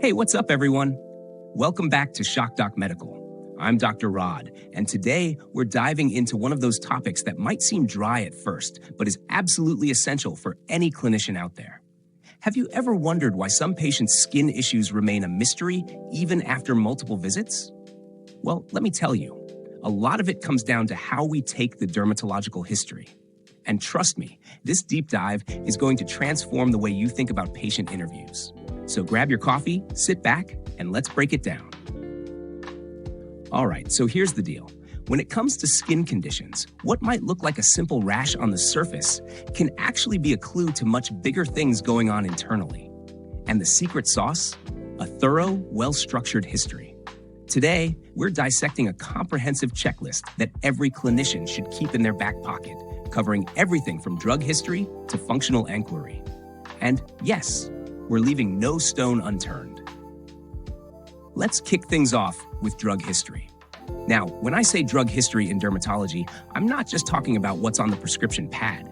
Hey, what's up, everyone? Welcome back to Shock Doc Medical. I'm Dr. Raad, and today we're diving into one of those topics that might seem dry at first, but is absolutely essential for any clinician out there. Have you ever wondered why some patients' skin issues remain a mystery even after multiple visits? Well, let me tell you, a lot of it comes down to how we take the dermatological history. And trust me, this deep dive is going to transform the way you think about patient interviews. So grab your coffee, sit back, and let's break it down. All right, so here's the deal. When it comes to skin conditions, what might look like a simple rash on the surface can actually be a clue to much bigger things going on internally. And the secret sauce? A thorough, well-structured history. Today, we're dissecting a comprehensive checklist that every clinician should keep in their back pocket, covering everything from drug history to functional inquiry. And yes, we're leaving no stone unturned. Let's kick things off with drug history. Now, when I say drug history in dermatology, I'm not just talking about what's on the prescription pad.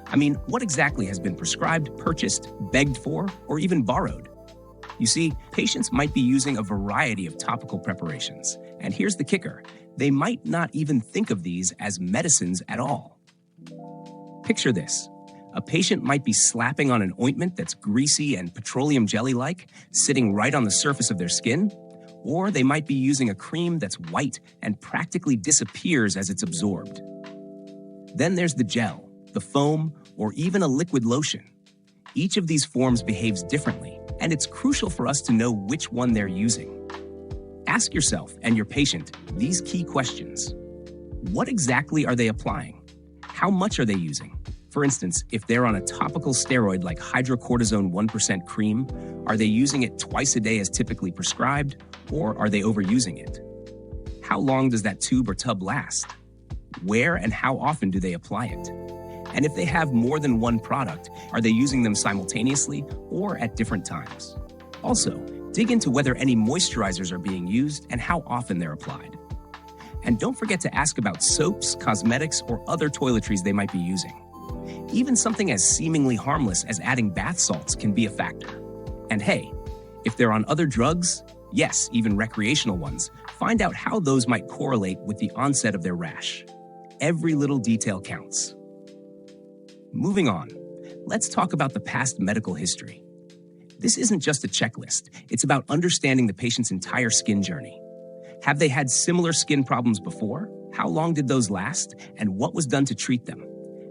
I mean, what exactly has been prescribed, purchased, begged for, or even borrowed? You see, patients might be using a variety of topical preparations. And here's the kicker. They might not even think of these as medicines at all. Picture this. A patient might be slapping on an ointment that's greasy and petroleum jelly-like, sitting right on the surface of their skin, or they might be using a cream that's white and practically disappears as it's absorbed. Then there's the gel, the foam, or even a liquid lotion. Each of these forms behaves differently, and it's crucial for us to know which one they're using. Ask yourself and your patient these key questions. What exactly are they applying? How much are they using? For instance, if they're on a topical steroid like hydrocortisone 1% cream, are they using it twice a day as typically prescribed, or are they overusing it? How long does that tube or tub last? Where and how often do they apply it? And if they have more than one product, are they using them simultaneously or at different times? Also, dig into whether any moisturizers are being used and how often they're applied. And don't forget to ask about soaps, cosmetics, or other toiletries they might be using. Even something as seemingly harmless as adding bath salts can be a factor. And hey, if they're on other drugs, yes, even recreational ones, find out how those might correlate with the onset of their rash. Every little detail counts. Moving on, let's talk about the past medical history. This isn't just a checklist, it's about understanding the patient's entire skin journey. Have they had similar skin problems before? How long did those last? And what was done to treat them?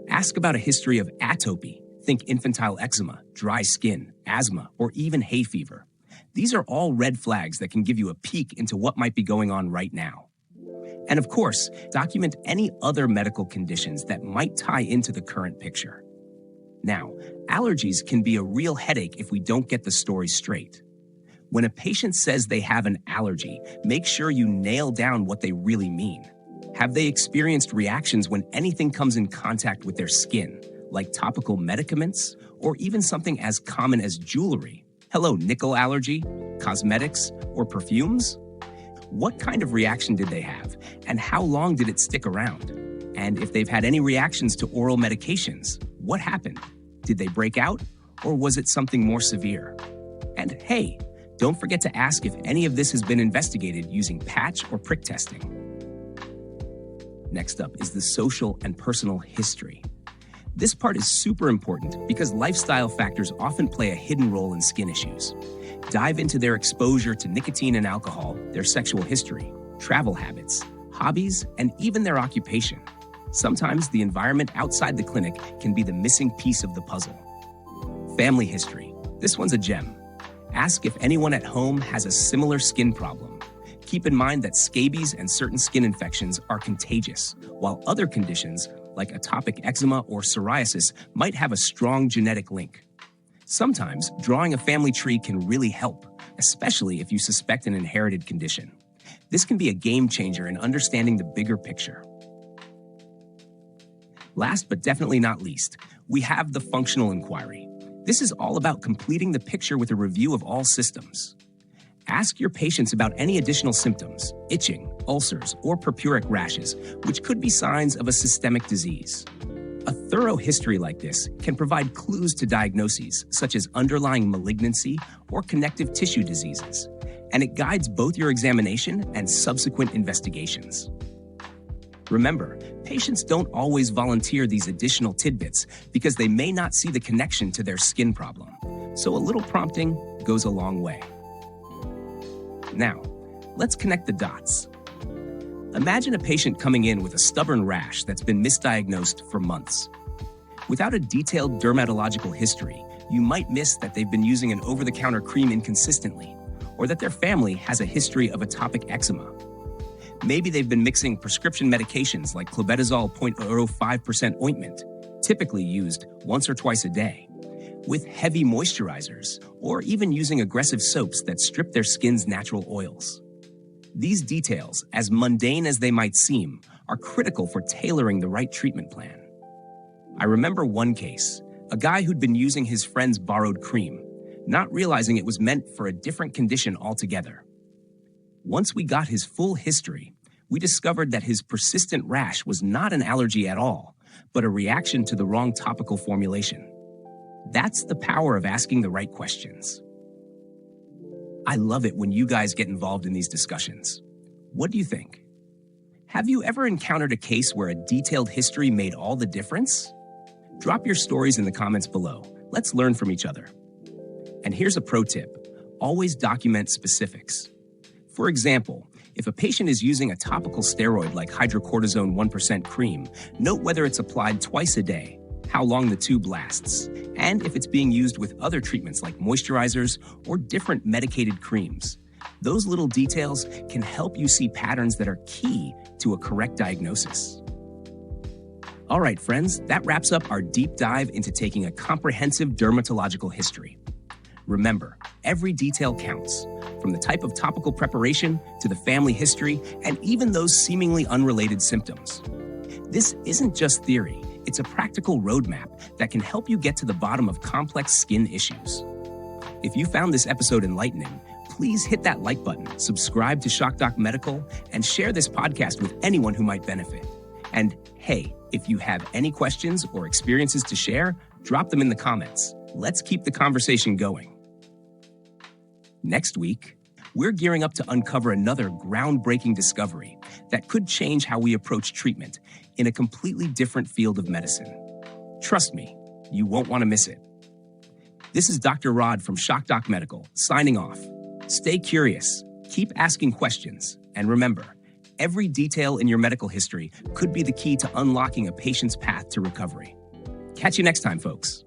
Ask about a history of atopy, think infantile eczema, dry skin, asthma, or even hay fever. These are all red flags that can give you a peek into what might be going on right now. And of course, document any other medical conditions that might tie into the current picture. Now, allergies can be a real headache if we don't get the story straight. When a patient says they have an allergy, make sure you nail down what they really mean. Have they experienced reactions when anything comes in contact with their skin, like topical medicaments, or even something as common as jewelry? Hello, nickel allergy, cosmetics, or perfumes? What kind of reaction did they have, and how long did it stick around? And if they've had any reactions to oral medications, what happened? Did they break out, or was it something more severe? And hey, don't forget to ask if any of this has been investigated using patch or prick testing. Next up is the social and personal history. This part is super important because lifestyle factors often play a hidden role in skin issues. Dive into their exposure to nicotine and alcohol, their sexual history, travel habits, hobbies, and even their occupation. Sometimes the environment outside the clinic can be the missing piece of the puzzle. Family history. This one's a gem. Ask if anyone at home has a similar skin problem. Keep in mind that scabies and certain skin infections are contagious, while other conditions, like atopic eczema or psoriasis, might have a strong genetic link. Sometimes, drawing a family tree can really help, especially if you suspect an inherited condition. This can be a game changer in understanding the bigger picture. Last but definitely not least, we have the functional inquiry. This is all about completing the picture with a review of all systems. Ask your patients about any additional symptoms, itching, ulcers, or purpuric rashes, which could be signs of a systemic disease. A thorough history like this can provide clues to diagnoses such as underlying malignancy or connective tissue diseases, and it guides both your examination and subsequent investigations. Remember, patients don't always volunteer these additional tidbits because they may not see the connection to their skin problem, so a little prompting goes a long way. Now, let's connect the dots. Imagine a patient coming in with a stubborn rash that's been misdiagnosed for months. Without a detailed dermatological history, you might miss that they've been using an over-the-counter cream inconsistently, or that their family has a history of atopic eczema. Maybe they've been mixing prescription medications like clobetasol 0.05% ointment, typically used once or twice a day, with heavy moisturizers, or even using aggressive soaps that strip their skin's natural oils. These details, as mundane as they might seem, are critical for tailoring the right treatment plan. I remember one case, a guy who'd been using his friend's borrowed cream, not realizing it was meant for a different condition altogether. Once we got his full history, we discovered that his persistent rash was not an allergy at all, but a reaction to the wrong topical formulation. That's the power of asking the right questions. I love it when you guys get involved in these discussions. What do you think? Have you ever encountered a case where a detailed history made all the difference? Drop your stories in the comments below. Let's learn from each other. And here's a pro tip. Always document specifics. For example, if a patient is using a topical steroid like hydrocortisone 1% cream, note whether it's applied twice a day, how long the tube lasts, and if it's being used with other treatments like moisturizers or different medicated creams. Those little details can help you see patterns that are key to a correct diagnosis. All right, friends, that wraps up our deep dive into taking a comprehensive dermatological history. Remember, every detail counts, from the type of topical preparation to the family history and even those seemingly unrelated symptoms. This isn't just theory, it's a practical roadmap that can help you get to the bottom of complex skin issues. If you found this episode enlightening, please hit that like button, subscribe to ShockDoc Medical, and share this podcast with anyone who might benefit. And hey, if you have any questions or experiences to share, drop them in the comments. Let's keep the conversation going. Next week, we're gearing up to uncover another groundbreaking discovery that could change how we approach treatment in a completely different field of medicine. Trust me, you won't want to miss it. This is Dr. Raad from ShockDoc Medical, signing off. Stay curious, keep asking questions, and remember, every detail in your medical history could be the key to unlocking a patient's path to recovery. Catch you next time, folks.